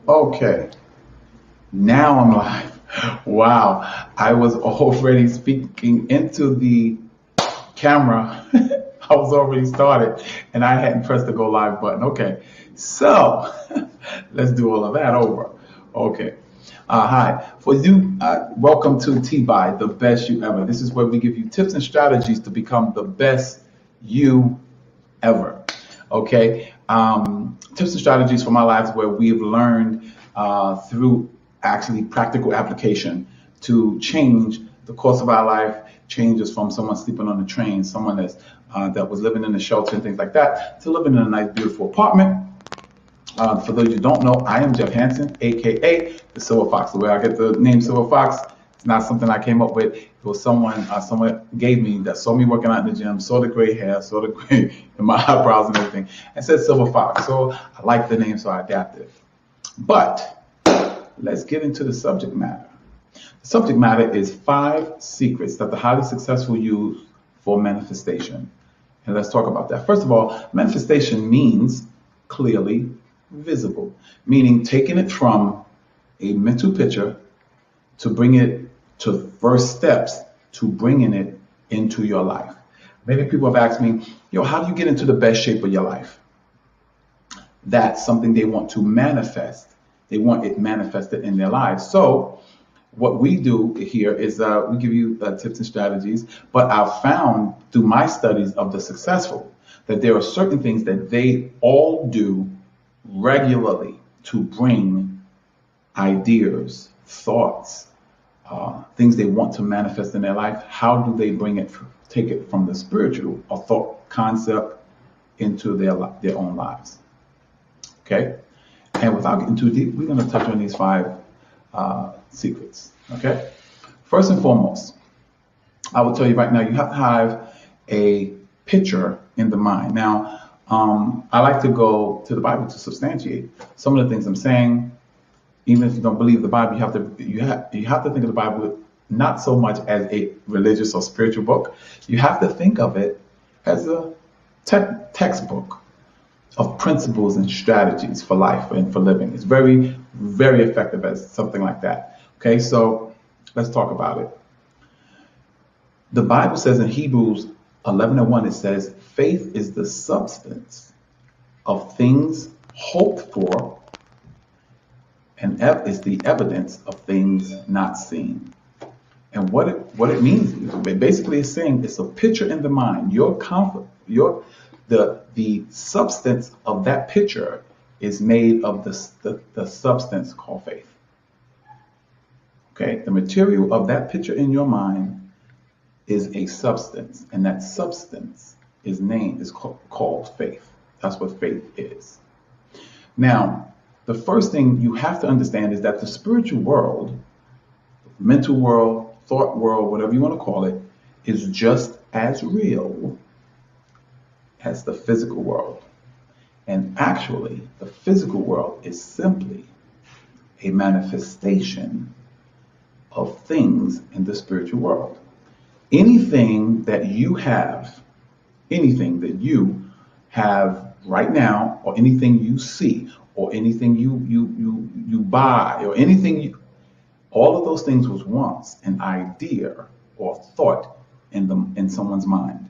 Okay, now I'm live. Wow, I was already speaking into the camera. I was already started and I hadn't pressed the go live button. Okay, so let's do all of that over. Okay. Hi, for you, welcome to TBYE, the best you ever. This is where we give you tips and strategies to become the best you ever. Okay, tips and strategies for my lives where we've learned through actually practical application to change the course of our life, changes from someone sleeping on the train, someone that was living in a shelter and things like that, to living in a nice, beautiful apartment. For those you don't know, I am Jeff Hansen, aka the Silver Fox. The way I get the name Silver Fox, it's not something I came up with. It was someone gave me that saw me working out in the gym, saw the gray hair, saw the gray in my eyebrows and everything, and said Silver Fox. So I like the name, so I adapted. But let's get into the subject matter. The subject matter is 5 secrets that the highly successful use for manifestation. And let's talk about that. First of all, manifestation means clearly visible, meaning taking it from a mental picture to bring it to first steps to bringing it into your life. Many people have asked me, how do you get into the best shape of your life? That's something they want to manifest. They want it manifested in their lives. So what we do here is we give you tips and strategies, but I've found through my studies of the successful that there are certain things that they all do regularly to bring ideas, thoughts, things they want to manifest in their life. How do they take it from the spiritual or thought concept into their own lives? Okay, and without getting too deep, we're going to touch on these 5 secrets. Okay, first and foremost, I will tell you right now, you have to have a picture in the mind. Now, I like to go to the Bible to substantiate some of the things I'm saying. Even if you don't believe the Bible, you have to think of the Bible not so much as a religious or spiritual book. You have to think of it as a textbook of principles and strategies for life and for living. It's very, very effective as something like that. Okay, so let's talk about it. The Bible says in Hebrews 11:1, it says, faith is the substance of things hoped for and is the evidence of things not seen. And what it means, basically is saying it's a picture in the mind. The substance of that picture is made of the substance called faith. Okay, the material of that picture in your mind is a substance, and that substance is called faith. That's what faith is. Now, the first thing you have to understand is that the spiritual world, mental world, thought world, whatever you want to call it, is just as real as the physical world. And actually, the physical world is simply a manifestation of things in the spiritual world. Anything that you have right now, or anything you see, or anything you buy, or all of those things was once an idea or thought in someone's mind.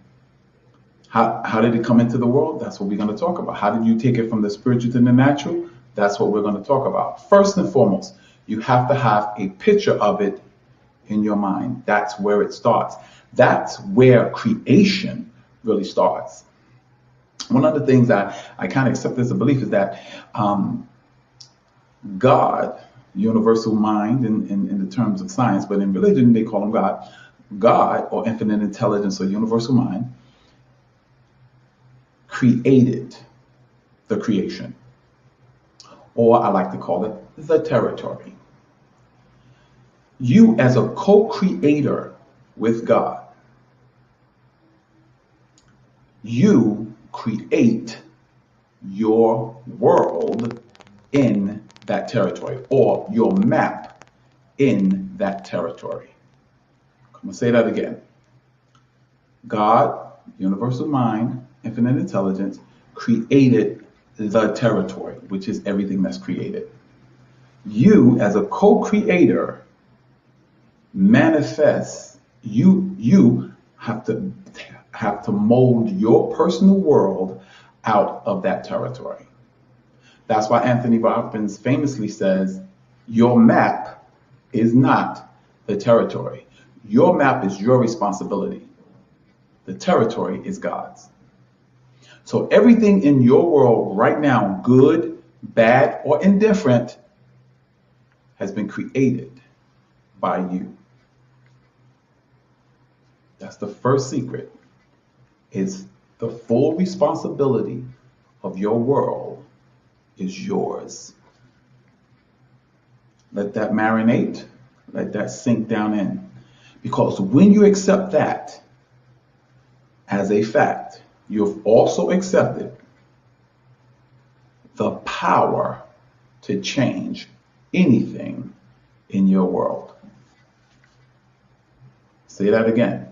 How did it come into the world? That's what we're going to talk about. How did you take it from the spiritual to the natural? That's what we're going to talk about. First and foremost, you have to have a picture of it in your mind. That's where it starts. That's where creation really starts. One of the things that I kind of accept as a belief is that God, universal mind in the terms of science, but in religion they call him God. God, or infinite intelligence or universal mind, created the creation. Or I like to call it the territory. You as a co-creator with God, you create your world in that territory, or your map in that territory. I'm going to say that again. God, universal mind, infinite intelligence, created the territory, which is everything that's created. You, as a co-creator, manifest. You have to mold your personal world out of that territory. That's why Anthony Robbins famously says, your map is not the territory. Your map is your responsibility. The territory is God's. So everything in your world right now, good, bad, or indifferent, has been created by you. That's the first secret, is the full responsibility of your world is yours. Let that marinate, let that sink down in. Because when you accept that as a fact, you've also accepted the power to change anything in your world. Say that again.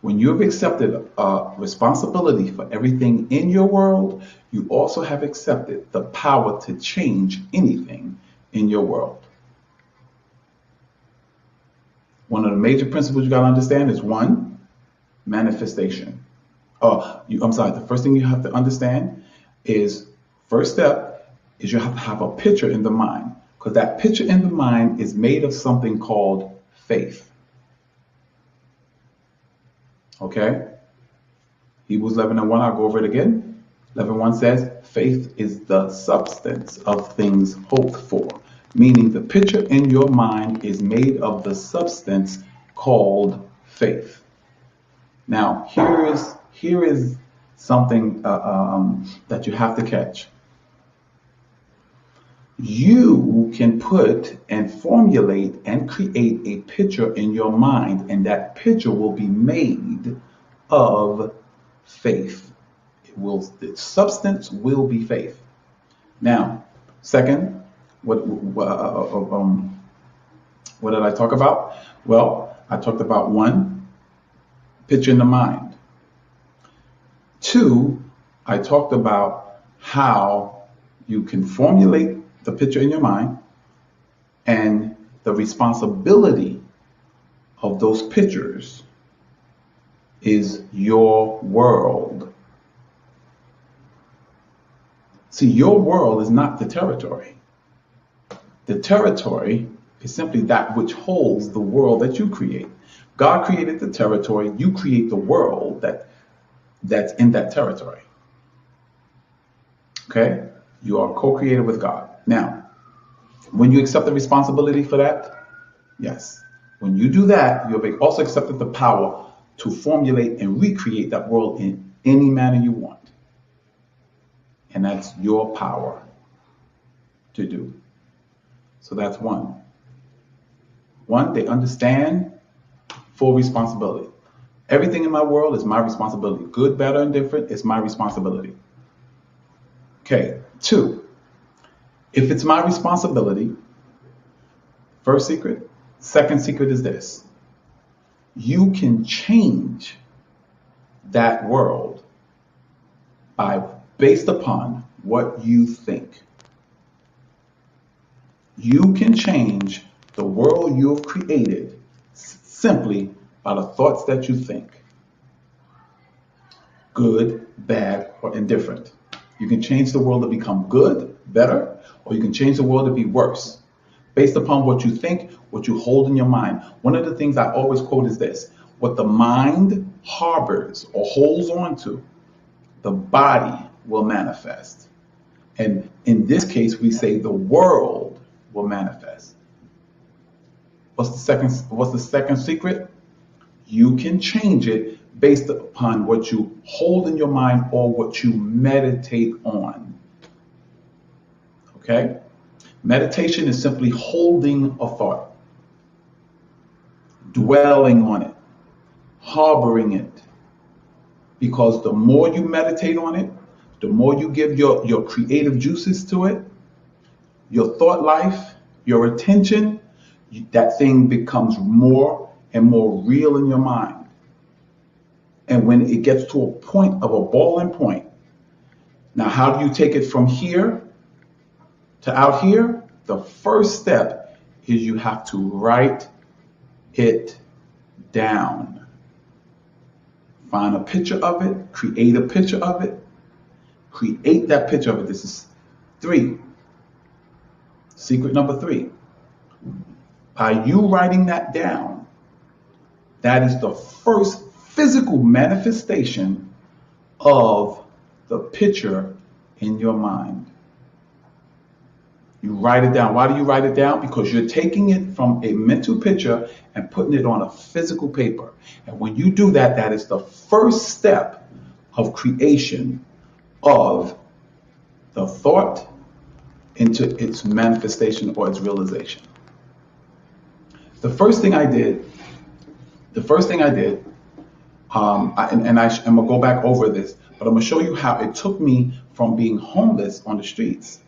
When you've accepted responsibility for everything in your world, you also have accepted the power to change anything in your world. One of the major principles you got to understand is one, manifestation. The first thing you have to understand is, first step is you have to have a picture in the mind, because that picture in the mind is made of something called faith. Okay? Hebrews 11:1, I'll go over it again. 11:1 says, faith is the substance of things hoped for. Meaning the picture in your mind is made of the substance called faith. Now, here is something that you have to catch. You can put and formulate and create a picture in your mind, and that picture will be made of faith. The substance will be faith. Now, second, what did I talk about? Well, I talked about one, picture in the mind. Two, I talked about how you can formulate the picture in your mind, and the responsibility of those pictures is your world. See, your world is not the territory. The territory is simply that which holds the world that you create. God created the territory, you create the world that's in that territory. Okay? You are co-created with God. Now, when you accept the responsibility for that, yes. When you do that, you have also accepted the power to formulate and recreate that world in any manner you want. And that's your power to do. So that's one. One, they understand full responsibility. Everything in my world is my responsibility. Good, bad, or indifferent, it's my responsibility. Okay, two, if it's my responsibility, first secret. Second secret is this. You can change that world based upon what you think. You can change the world you have created simply by the thoughts that you think. Good, bad, or indifferent. You can change the world to become good, better, or you can change the world to be worse, based upon what you think, what you hold in your mind. One of the things I always quote is this: what the mind harbors or holds on to, the body will manifest. And in this case, we say the world will manifest. What's the second secret? You can change it based upon what you hold in your mind or what you meditate on. Okay? Meditation is simply holding a thought, dwelling on it, harboring it. Because the more you meditate on it, the more you give your creative juices to it, your thought life, your attention, that thing becomes more and more real in your mind. And when it gets to a point of a boiling point, now how do you take it from here to out here? the first step is you have to write it down. Find a picture of it, create a picture of it, create that picture of it. This is 3. Secret number 3. By you writing that down, that is the first physical manifestation of the picture in your mind. You write it down. Why do you write it down? Because you're taking it from a mental picture and putting it on a physical paper. And when you do that, that is the first step of creation of the thought into its manifestation or its realization. The first thing I did, I'm gonna go back over this, but I'm gonna show you how it took me from being homeless on the streets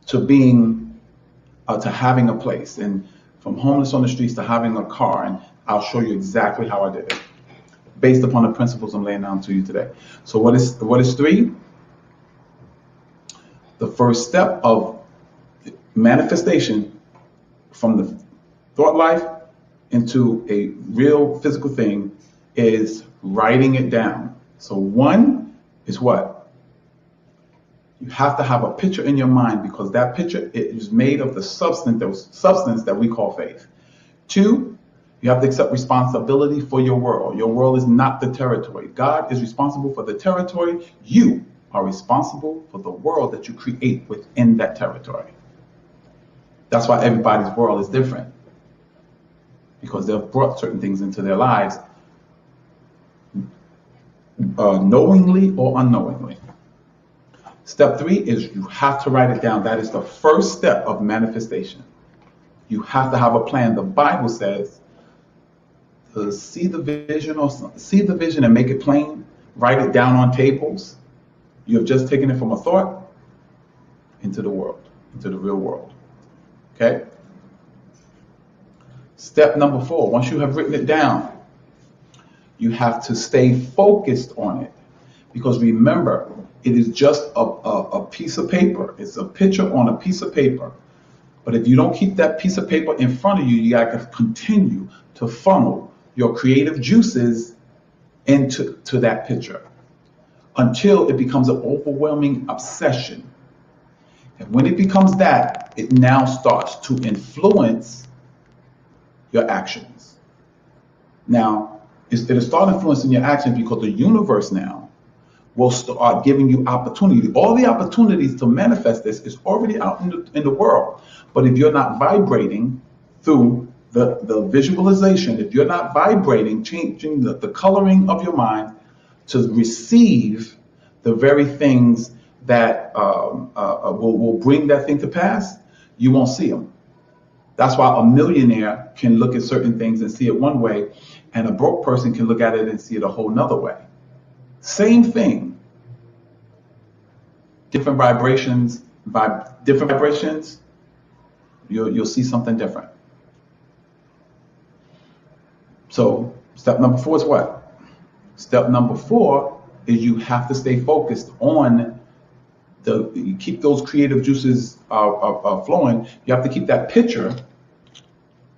to being, to having a place, and from homeless on the streets to having a car, and I'll show you exactly how I did it, based upon the principles I'm laying down to you today. So what is 3? The first step of manifestation from the thought life into a real physical thing is writing it down. So 1 is what? You have to have a picture in your mind, because that picture is made of the substance that we call faith. 2, you have to accept responsibility for your world. Your world is not the territory. God is responsible for the territory. You are responsible for the world that you create within that territory. That's why everybody's world is different, because they've brought certain things into their lives, knowingly or unknowingly. Step 3 is you have to write it down. That is the first step of manifestation. You have to have a plan. The Bible says to see the vision and make it plain. Write it down on tables. You have just taken it from a thought into the world, into the real world. Okay? Step number 4, once you have written it down, you have to stay focused on it. Because remember, it is just a piece of paper. It's a picture on a piece of paper. But if you don't keep that piece of paper in front of you, you got to continue to funnel your creative juices into that picture until it becomes an overwhelming obsession. And when it becomes that, it now starts to influence your actions. Now, it'll start influencing your actions because the universe now will start giving you opportunity. All the opportunities to manifest this is already out in the world. But if you're not vibrating through the visualization, if you're not vibrating, changing the coloring of your mind to receive the very things that will bring that thing to pass, you won't see them. That's why a millionaire can look at certain things and see it one way, and a broke person can look at it and see it a whole nother way. Same thing. Different vibrations, you'll see something different. So step number 4 is what? Step number 4 is you have to stay focused on you keep those creative juices flowing. You have to keep that picture,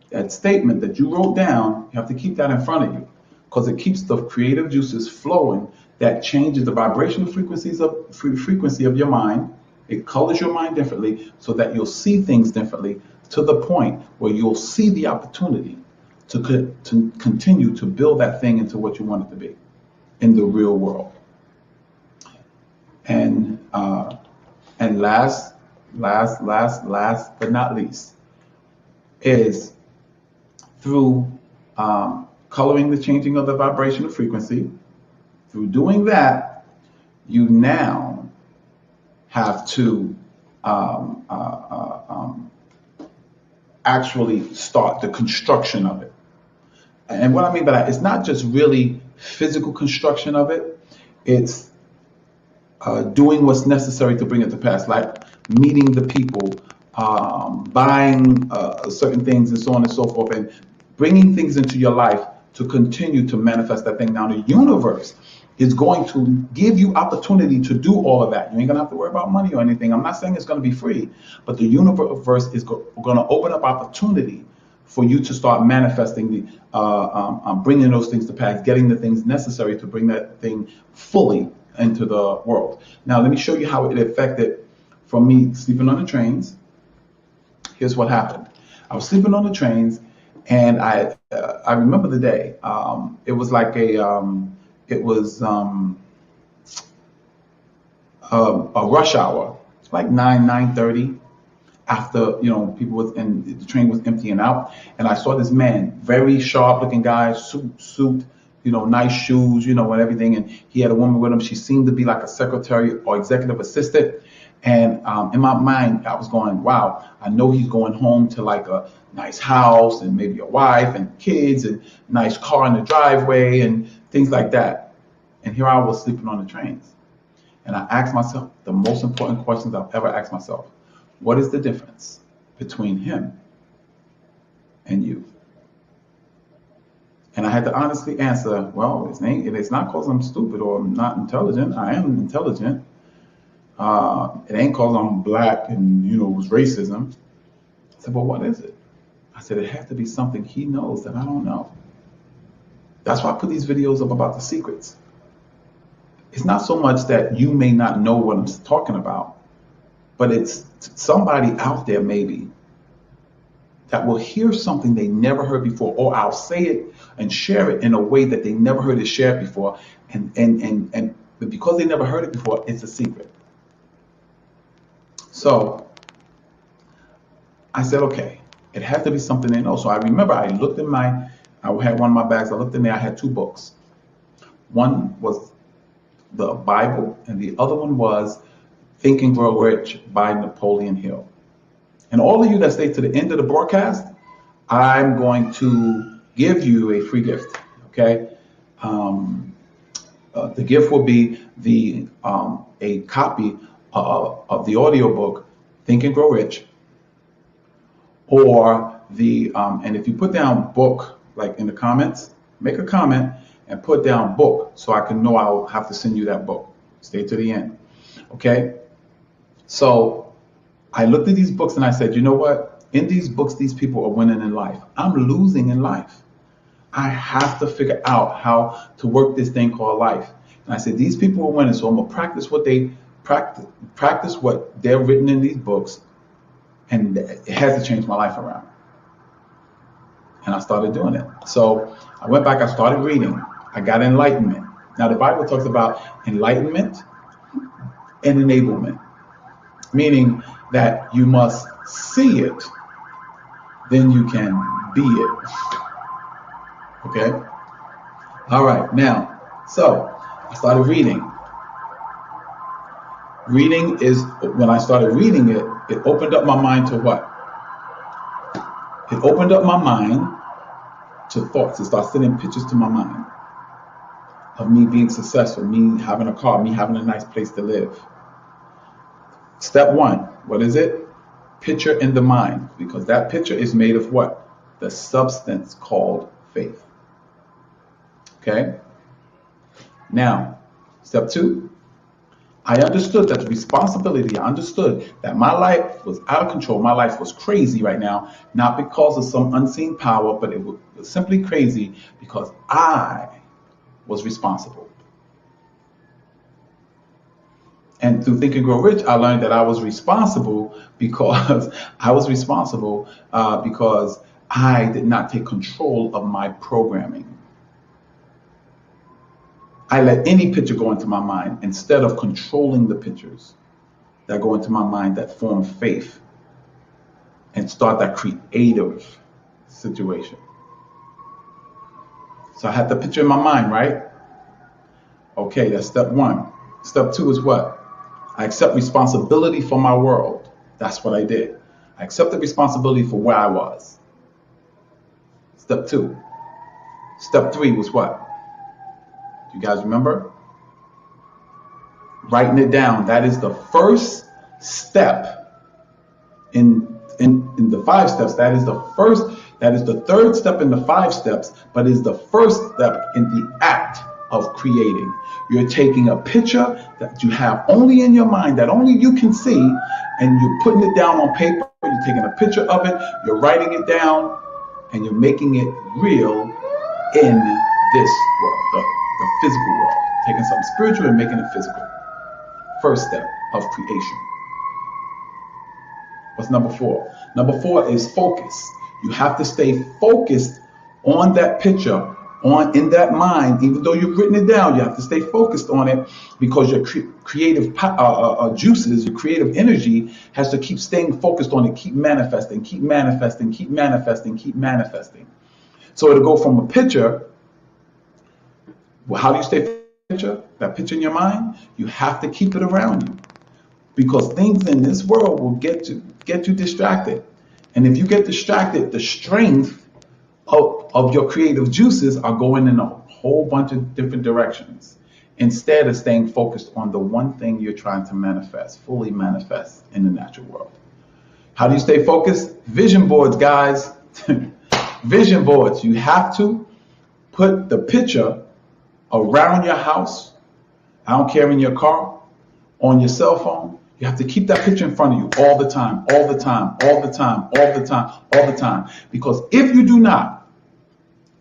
that statement that you wrote down, you have to keep that in front of you, because it keeps the creative juices flowing. That changes the vibrational frequency of your mind. It colors your mind differently so that you'll see things differently, to the point where you'll see the opportunity to continue to build that thing into what you want it to be in the real world. And last but not least is through coloring the changing of the vibrational frequency. Through doing that, you now have to actually start the construction of it. And what I mean by that, it's not just really physical construction of it. It's doing what's necessary to bring it to pass, like meeting the people, buying certain things, and so on and so forth, and bringing things into your life to continue to manifest that thing. Now, the universe is going to give you opportunity to do all of that. You ain't gonna have to worry about money or anything. I'm not saying it's gonna be free, but the universe is gonna open up opportunity for you to start manifesting bringing those things to pass, getting the things necessary to bring that thing fully into the world. Now, let me show you how it affected from me sleeping on the trains. Here's what happened. I was sleeping on the trains, and I remember the day. It was like a rush hour, like 9:30. After people was and the train was emptying out, and I saw this man, very sharp looking guy, suit, nice shoes, and everything, and he had a woman with him. She seemed to be like a secretary or executive assistant, and in my mind I was going, wow, I know he's going home to like a nice house and maybe a wife and kids and nice car in the driveway and things like that. And here I was sleeping on the trains, and I asked myself the most important questions I've ever asked myself. What is the difference between him and you? And I had to honestly answer, well, it's not because I'm stupid or I'm not intelligent. I am intelligent. It ain't because I'm black and, it was racism. I said, well, what is it? I said, it has to be something he knows that I don't know. That's why I put these videos up about the secrets. It's not so much that you may not know what I'm talking about, but it's somebody out there maybe that will hear something they never heard before, or I'll say it and share it in a way that they never heard it shared before, and because they never heard it before, it's a secret. So I said, okay, it had to be something they know. So I remember I looked in I had one of my bags. I looked in there. I had two books. One was the Bible, and the other one was Think and Grow Rich by Napoleon Hill. And all of you that stay to the end of the broadcast, I'm going to give you a free gift. Okay, the gift will be a copy of the audiobook Think and Grow Rich, or and if you put down book like in the comments, make a comment and put down book so I can know I'll have to send you that book. Stay to the end. Okay. So I looked at these books and I said, you know what? In these books, these people are winning in life. I'm losing in life. I have to figure out how to work this thing called life. And I said, these people are winning, so I'm gonna practice what they're written in these books, and it has to change my life around. And I started doing it. So I went back, I started reading. I got enlightenment. Now the Bible talks about enlightenment and enablement, meaning that you must see it, then you can be it. Okay? All right, now, so I started reading. Reading is, when I started reading it, it opened up my mind to what? It opened up my mind to thoughts. It started sending pictures to my mind of me being successful, me having a car, me having a nice place to live. Step one, what is it? Picture in the mind, because that picture is made of what? The substance called faith. Okay? Now, step two, I understood that the responsibility, I understood that my life was out of control. My life was crazy right now, not because of some unseen power, but it was simply crazy because I was responsible. And through Think and Grow Rich, I learned that I was responsible because because I did not take control of my programming. I let any picture go into my mind instead of controlling the pictures that go into my mind that form faith and start that creative situation. So I had the picture in my mind, right? Okay, that's step one. Step two is what? I accept responsibility for my world. That's what I did. I accepted responsibility for where I was. Step two. Step three was what? Do you guys remember? Writing it down. That is the first step in the 5 steps. That is the third step in the 5 steps, but is the first step in the act of creating. You're taking a picture that you have only in your mind, that only you can see, and you're putting it down on paper. You're taking a picture of it, you're writing it down, and you're making it real in this world, the physical world. Taking something spiritual and making it physical. First step of creation. What's number 4? Number 4 is focus. You have to stay focused on that picture, in that mind. Even though you've written it down, you have to stay focused on it, because your creative juices, your creative energy has to keep staying focused on it, keep manifesting, keep manifesting, keep manifesting, keep manifesting. So it'll go from a picture. Well, how do you stay picture? That picture in your mind, you have to keep it around you, because things in this world will get you distracted. And if you get distracted, the strength of your creative juices are going in a whole bunch of different directions, instead of staying focused on the one thing you're trying to manifest, fully manifest in the natural world. How do you stay focused? Vision boards, guys. Vision boards. You have to put the picture around your house. I don't care, in your car, on your cell phone. You have to keep that picture in front of you all the time, all the time, all the time, all the time, all the time. Because if you do not,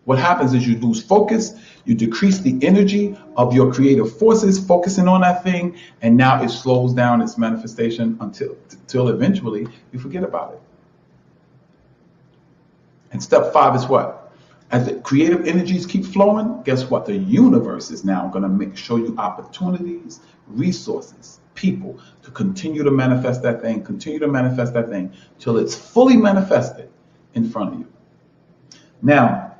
what happens is you lose focus, you decrease the energy of your creative forces focusing on that thing, and now it slows down its manifestation until eventually you forget about it. And step 5 is what? As the creative energies keep flowing, guess what? The universe is now going to show you opportunities, resources, people to continue to manifest that thing, till it's fully manifested in front of you. Now,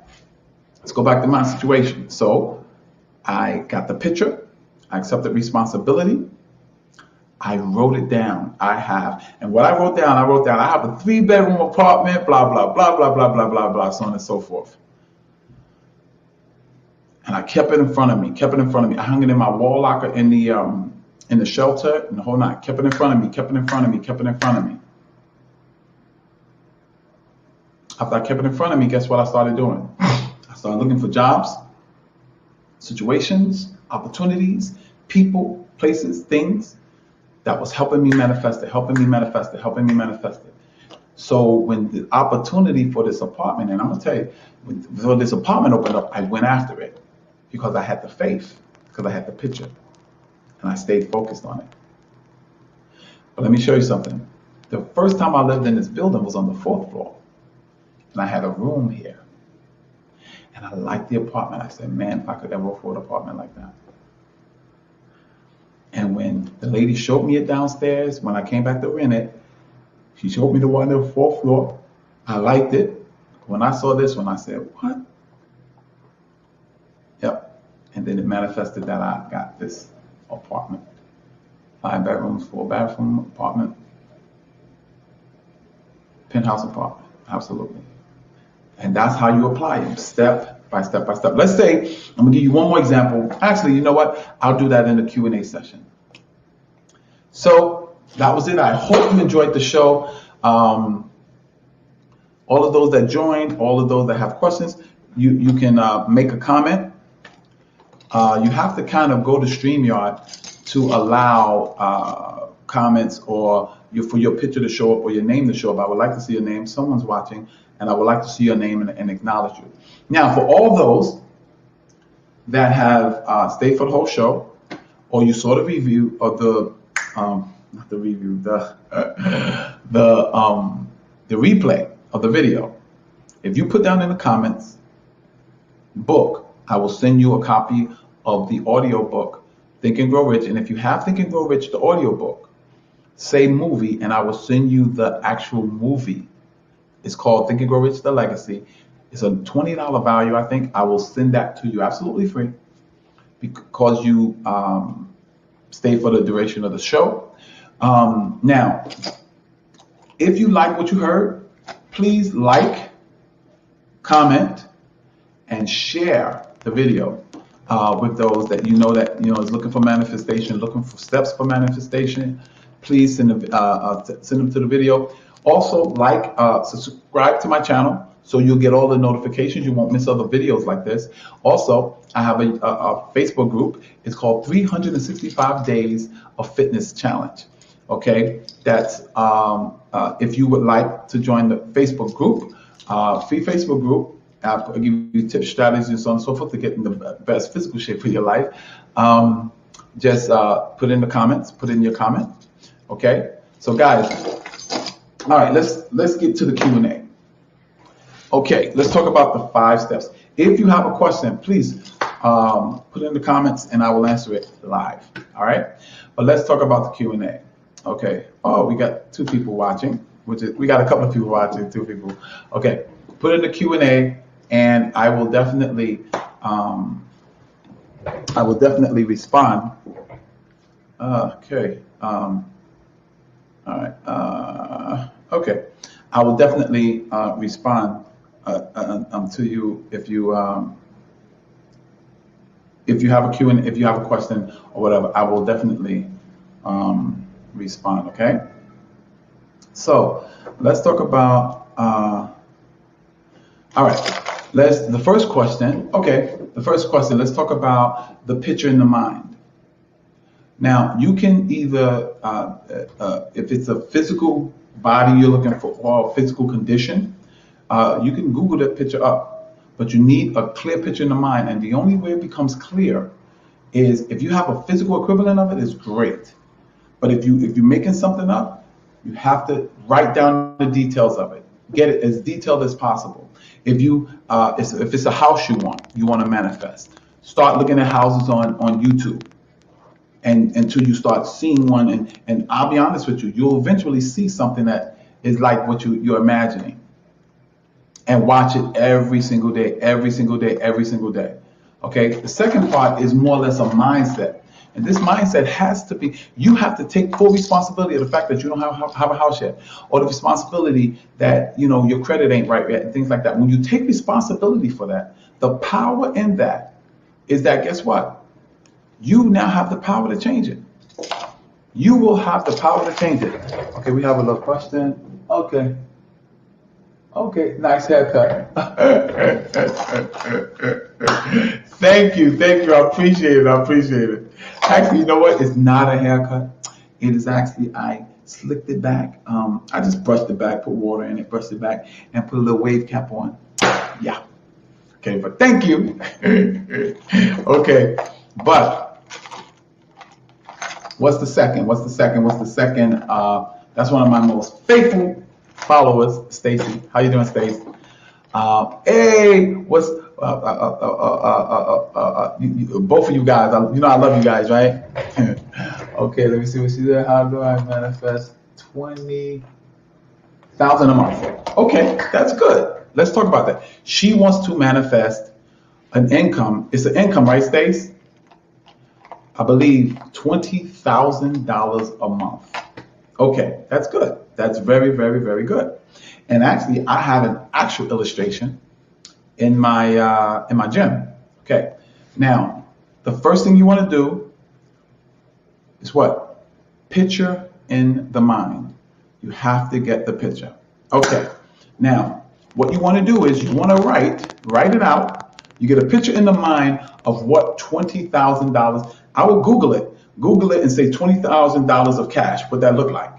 let's go back to my situation. So I got the picture, I accepted responsibility, I wrote it down. And what I wrote down, I have a 3-bedroom apartment, blah, blah, blah, blah, blah, blah, blah, blah, so on and so forth. And I kept it in front of me. I hung it in my wall locker in the shelter, and the whole night. Kept it in front of me. After I kept it in front of me, guess what I started doing? I started looking for jobs, situations, opportunities, people, places, things that was helping me manifest it. So when the opportunity for this apartment, and I'm going to tell you, when this apartment opened up, I went after it, because I had the faith, because I had the picture, and I stayed focused on it. But let me show you something. The first time I lived in this building was on the 4th floor, and I had a room here. And I liked the apartment. I said, man, if I could ever afford an apartment like that. And when the lady showed me it downstairs, when I came back to rent it, she showed me the one on the 4th floor. I liked it. When I saw this one, I said, what? Yep. And then it manifested that I got this apartment. 5 bedrooms, 4-bathroom apartment. Penthouse apartment. Absolutely. And that's how you apply them, step by step by step. Let's say, I'm going to give you one more example. Actually, you know what? I'll do that in the Q&A session. So that was it. I hope you enjoyed the show. All of those that joined, all of those that have questions, you can make a comment. You have to kind of go to StreamYard to allow comments or for your picture to show up or your name to show up. I would like to see your name. Someone's watching, and I would like to see your name and acknowledge you. Now, for all those that have stayed for the whole show, or you saw the review of the replay of the video, if you put down in the comments book, I will send you a copy of the audio book, Think and Grow Rich. And if you have Think and Grow Rich, the audio book, say movie, and I will send you the actual movie. It's called Think and Grow Rich, The Legacy. It's a $20 value, I think. I will send that to you absolutely free because you stay for the duration of the show. Now, if you like what you heard, please like, comment, and share the video with those that you know is looking for manifestation, looking for steps for manifestation. Please send them to the video. Also, subscribe to my channel so you'll get all the notifications. You won't miss other videos like this. Also, I have a Facebook group. It's called 365 Days of Fitness Challenge. Okay, that's if you would like to join the Facebook group, free Facebook group. I'll give you tips, strategies, and so on and so forth to get in the best physical shape of your life. Just put in the comments. Put in your comment. Okay. So guys, all right. Let's get to the Q&A. Okay. Let's talk about the 5 steps. If you have a question, please put in the comments, and I will answer it live. All right. But let's talk about the Q&A. Okay. Oh, we got 2 people watching. We got a couple of people watching. 2 people. Okay. Put in the Q&A. And I will definitely respond. Okay. All right. Okay. I will definitely respond to you if you have a Q&A, if you have a question or whatever. I will definitely respond. Okay. So let's talk about. All right. The first question, let's talk about the picture in the mind. Now, you can either, if it's a physical body you're looking for or a physical condition, you can Google that picture up, but you need a clear picture in the mind. And the only way it becomes clear is if you have a physical equivalent of it, is great. But if you're making something up, you have to write down the details of it. Get it as detailed as possible. If it's a house you want to manifest, start looking at houses on YouTube, and until you start seeing one, and I'll be honest with you, you'll eventually see something that is like what you're imagining, and watch it every single day. Okay. The second part is more or less a mindset. And this mindset has to be, you have to take full responsibility of the fact that you don't have a house yet, or the responsibility that, your credit ain't right yet, and things like that. When you take responsibility for that, the power in that is that, guess what? You now have the power to change it. You will have the power to change it. Okay, we have a little question. Okay, nice haircut. Thank you. I appreciate it. Actually, you know what? It's not a haircut. It is actually, I slicked it back. I just brushed it back, put water in it, brushed it back, and put a little wave cap on. Yeah. Okay, but thank you. Okay, but what's the second? That's one of my most faithful followers, Stacy. How you doing, Stacy? Hey, what's both of you guys? I love you guys, right? Okay, let me see what she said. How do I manifest 20,000 a month? Okay, that's good. Let's talk about that. She wants to manifest an income. It's an income, right, Stace? I believe $20,000 a month. Okay, that's good. That's very, very, very good. And actually, I have an actual illustration in my gym. Okay. Now, the first thing you want to do is what? Picture in the mind. You have to get the picture. Okay. Now, what you want to do is you want to write it out. You get a picture in the mind of what $20,000. I will Google it and say $20,000 of cash, what that look like.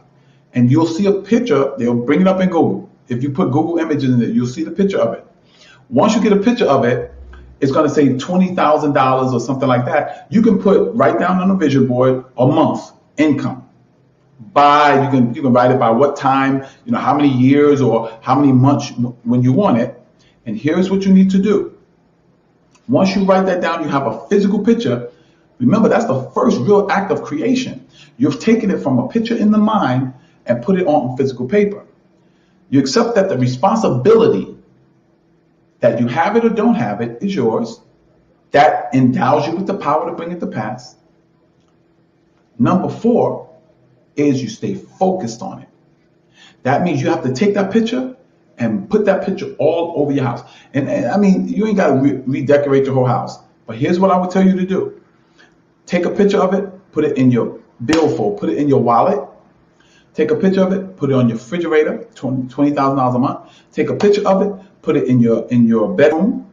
And you'll see a picture. They'll bring it up in Google. If you put Google images in it, you'll see the picture of it. Once you get a picture of it, it's going to say $20,000 or something like that. You can write down on a vision board a month income. You can write it by what time, how many years or how many months when you want it. And here's what you need to do. Once you write that down, you have a physical picture. Remember, that's the first real act of creation. You've taken it from a picture in the mind and put it on physical paper. You accept that the responsibility that you have it or don't have it is yours. That endows you with the power to bring it to pass. Number 4 is you stay focused on it. That means you have to take that picture and put that picture all over your house. And I mean, you ain't got to redecorate your whole house. But here's what I would tell you to do. Take a picture of it, put it in your billfold, put it in your wallet. Take a picture of it, put it on your refrigerator, $20,000 a month. Take a picture of it, put it in your bedroom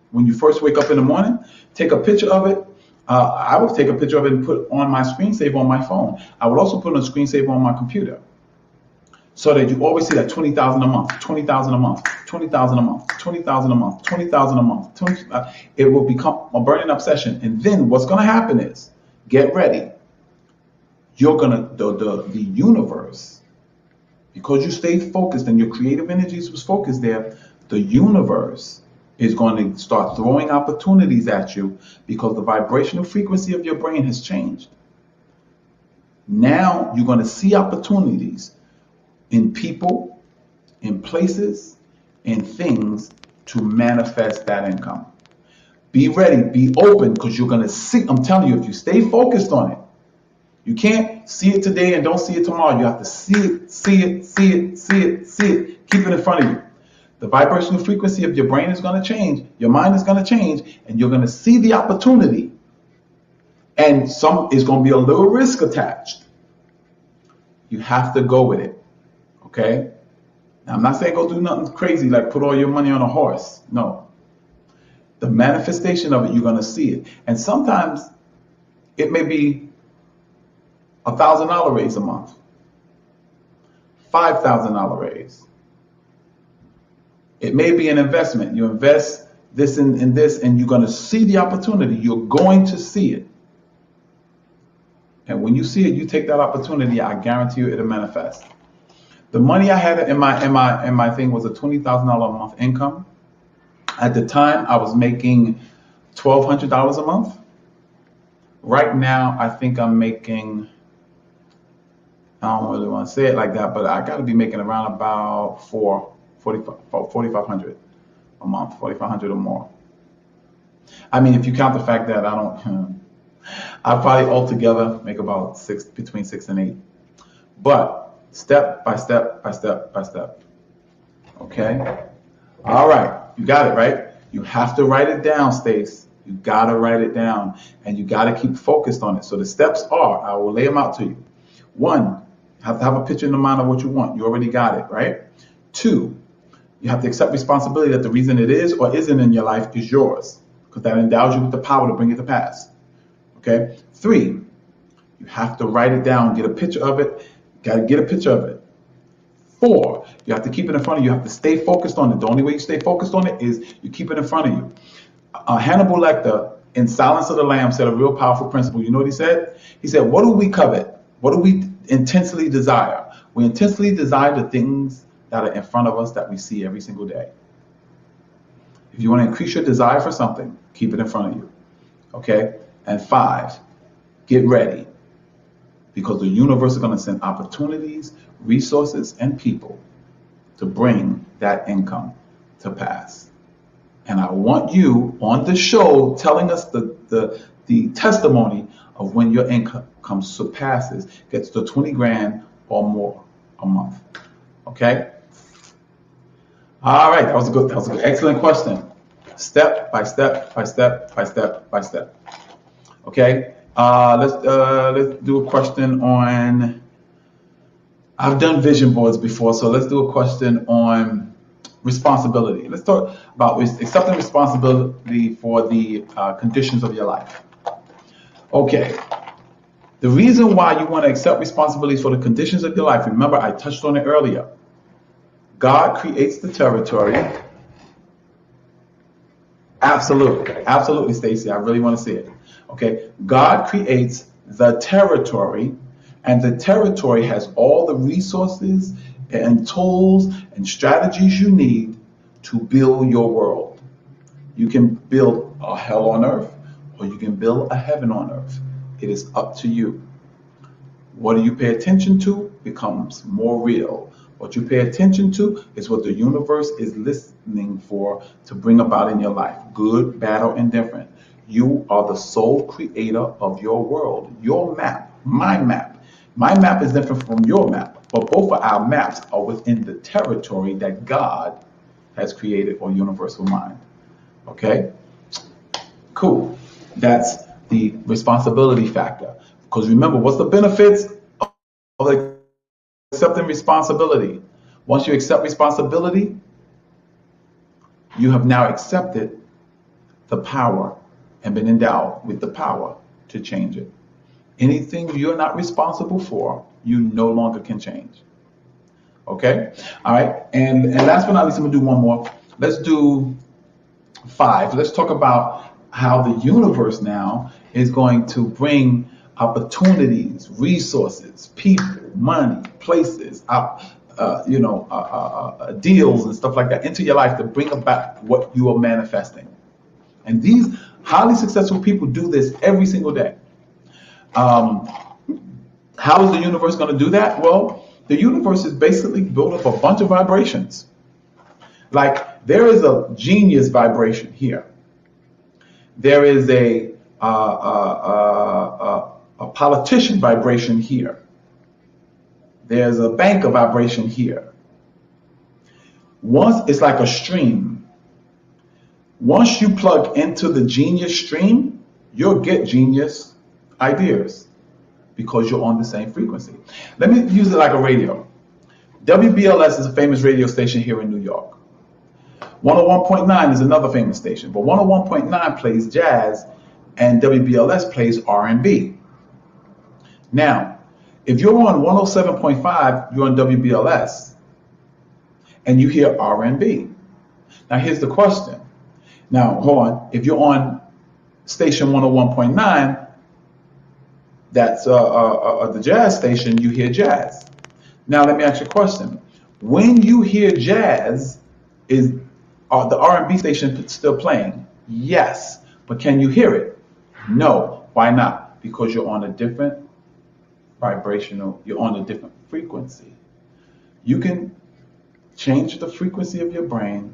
when you first wake up in the morning. Take a picture of it. I would take a picture of it and put on my screensaver on my phone. I would also put on a screensaver on my computer, so that you always see that 20,000 a month, 20,000 a month, 20,000 a month, 20,000 a month, 20,000 a month. It will become a burning obsession. And then what's going to happen is, get ready. You're gonna the universe, because you stayed focused and your creative energies was focused there. The universe is going to start throwing opportunities at you because the vibrational frequency of your brain has changed. Now you're going to see opportunities in people, in places, in things to manifest that income. Be ready, be open, because you're going to see. I'm telling you, if you stay focused on it, you can't see it today and don't see it tomorrow. You have to see it, see it, see it, see it, see it. Keep it in front of you. The vibrational frequency of your brain is going to change. Your mind is going to change, and you're going to see the opportunity. And some is going to be a little risk attached. You have to go with it. Okay? Now, I'm not saying go do nothing crazy like put all your money on a horse. No. The manifestation of it, you're going to see it. And sometimes it may be $1,000 raise a month, $5,000 raise. It may be an investment. You invest this in this, and you're going to see the opportunity. You're going to see it. And when you see it, you take that opportunity. I guarantee you it'll manifest. The money I had in my thing was a $20,000 a month income. At the time, I was making $1,200 a month. Right now, I think I'm making, I don't really want to say it like that, but I got to be making around about $4,500 a month, $4,500 or more. I mean, if you count the fact that I probably altogether make about between 6 and 8. But step by step by step by step. Okay? All right. You got it, right? You have to write it down, Stace. You got to write it down, and you got to keep focused on it. So the steps are, I will lay them out to you. 1, you have to have a picture in the mind of what you want. You already got it, right? 2, you have to accept responsibility that the reason it is or isn't in your life is yours, because that endows you with the power to bring it to pass. Okay? 3, you have to write it down, get a picture of it. Got to get a picture of it. 4, you have to keep it in front of you. You have to stay focused on it. The only way you stay focused on it is you keep it in front of you. Hannibal Lecter, in Silence of the Lambs, said a real powerful principle. You know what he said? He said, what do we covet? What do we intensely desire? We intensely desire the things that are in front of us that we see every single day. If you want to increase your desire for something, keep it in front of you. Okay? And 5, get ready. Because the universe is going to send opportunities, resources, and people to bring that income to pass. And I want you on the show telling us the testimony of when your income surpasses, gets to 20 grand or more a month. Okay? All right, that was a good, excellent question. Step by step by step by step by step. Okay? Let's do a question on, I've done vision boards before, so let's do a question on responsibility. Let's talk about accepting responsibility for the conditions of your life. Okay. The reason why you want to accept responsibilities for the conditions of your life, remember I touched on it earlier. God creates the territory. Absolutely, Stacy. I really want to see it. Okay, God creates the territory, and the territory has all the resources and tools and strategies you need to build your world. You can build a hell on earth, or you can build a heaven on earth. It is up to you. What do you pay attention to becomes more real. What you pay attention to is what the universe is listening for to bring about in your life, good, bad, or indifferent. You are the sole creator of your world. Your map, my map. My map is different from your map, but both of our maps are within the territory that God has created, or universal mind. Okay? Cool. That's the responsibility factor. Because remember, what's the benefits of accepting responsibility? Once you accept responsibility, you have now accepted the power and been endowed with the power to change it. Anything you're not responsible for, you no longer can change. Okay? All right. And last but not least, I'm going to do one more. Let's do 5. Let's talk about how the universe now is going to bring opportunities, resources, people, money, places, deals and stuff like that into your life to bring about what you are manifesting. And these highly successful people do this every single day. How is the universe going to do that? Well, the universe is basically built of a bunch of vibrations. Like there is a genius vibration here. There is a politician vibration here. There's a banker vibration here. Once it's like a stream. Once you plug into the genius stream, you'll get genius ideas because you're on the same frequency. Let me use it like a radio. WBLS is a famous radio station here in New York. 101.9 is another famous station, but 101.9 plays jazz and WBLS plays R&B. Now, if you're on 107.5, you're on WBLS, and you hear R&B. Now, here's the question. Now, hold on. If you're on station 101.9, that's the jazz station, you hear jazz. Now, let me ask you a question. When you hear jazz, is the R&B station still playing? Yes. But can you hear it? No. Why not? Because you're on a different vibrational, you're on a different frequency. You can change the frequency of your brain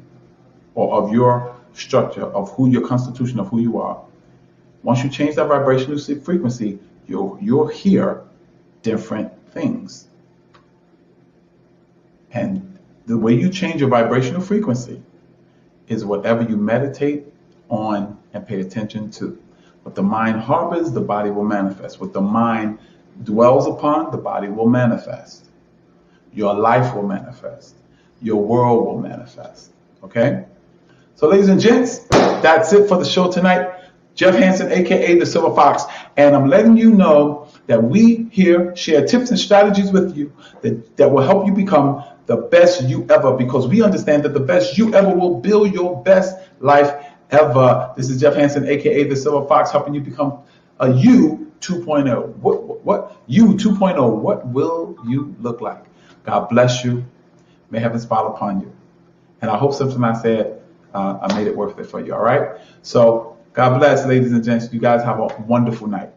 or of your structure, of who your constitution, of who you are. Once you change that vibrational frequency, you'll hear different things. And the way you change your vibrational frequency is whatever you meditate on and pay attention to. What the mind harbors, the body will manifest. What the mind dwells upon, the body will manifest. Your life will manifest. Your world will manifest. Okay? So ladies and gents, that's it for the show tonight. Jeff Hansen, aka the Silver Fox, and I'm letting you know that we here share tips and strategies with you that will help you become the best you ever, because we understand that the best you ever will build your best life ever. This is Jeff Hansen, aka the Silver Fox, helping you become a you 2.0. What you 2.0? What will you look like? God bless you. May heaven smile upon you. And I hope something I said, I made it worth it for you. All right. So God bless, ladies and gents. You guys have a wonderful night.